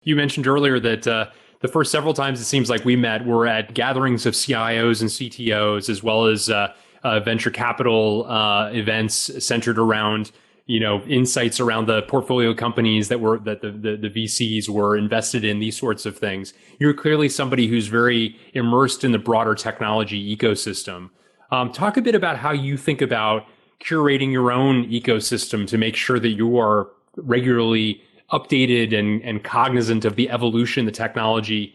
You mentioned earlier that the first several times it seems like we met were at gatherings of CIOs and CTOs, as well as venture capital events centered around insights around the portfolio companies that the VCs were invested in, these sorts of things. You're clearly somebody who's very immersed in the broader technology ecosystem. Talk a bit about how you think about curating your own ecosystem to make sure that you are regularly updated and cognizant of the evolution the technology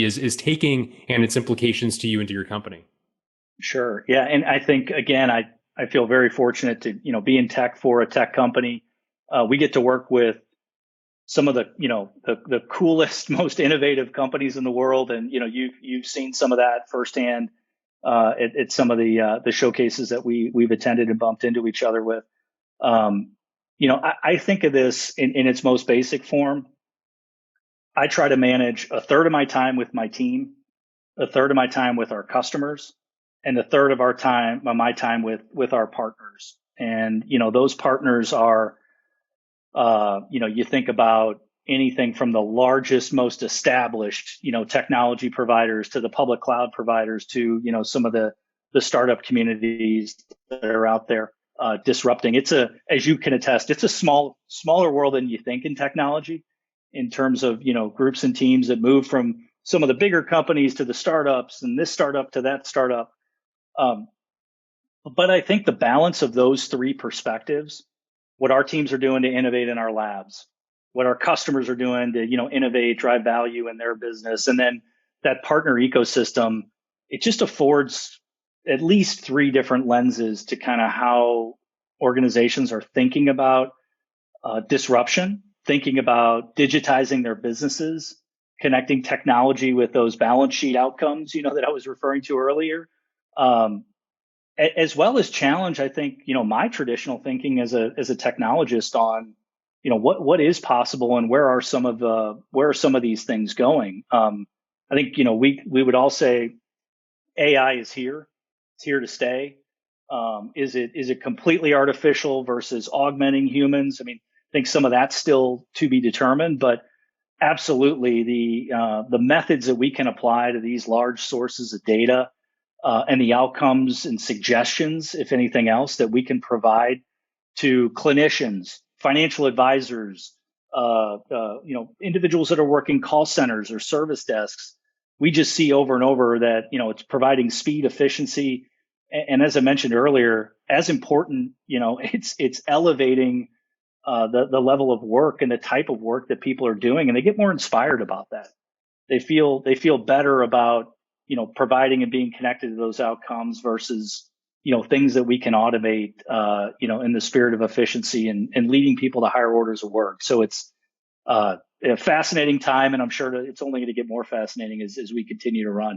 is taking and its implications to you and to your company. Sure. Yeah. And I think, again, I feel very fortunate to, be in tech for a tech company. We get to work with some of the coolest, most innovative companies in the world. And, you've seen some of that firsthand at some of the showcases that we've attended and bumped into each other with. I think of this in its most basic form. I try to manage a third of my time with my team, a third of my time with our customers, and a third of my time with our partners. And, those partners are, you think about anything from the largest, most established, technology providers to the public cloud providers to, some of the startup communities that are out there disrupting. As you can attest, it's a smaller world than you think in technology in terms of, groups and teams that move from some of the bigger companies to the startups and this startup to that startup. But I think the balance of those three perspectives, what our teams are doing to innovate in our labs, what our customers are doing to, innovate, drive value in their business, and then that partner ecosystem, it just affords at least three different lenses to kind of how organizations are thinking about disruption, thinking about digitizing their businesses, connecting technology with those balance sheet outcomes, that I was referring to earlier, as well as challenge, I think, my traditional thinking as a technologist on, what is possible and where are some of these things going. I think, we would all say AI is here. It's here to stay. Is it completely artificial versus augmenting humans? I mean, I think some of that's still to be determined, but absolutely the methods that we can apply to these large sources of data and the outcomes and suggestions, if anything else, that we can provide to clinicians, financial advisors, individuals that are working call centers or service desks. We just see over and over that, it's providing speed, efficiency, and as I mentioned earlier, as important, it's elevating the level of work and the type of work that people are doing, and they get more inspired about that. They feel better about providing and being connected to those outcomes versus things that we can automate in the spirit of efficiency and leading people to higher orders of work. So it's a fascinating time, and I'm sure that it's only going to get more fascinating as we continue to run.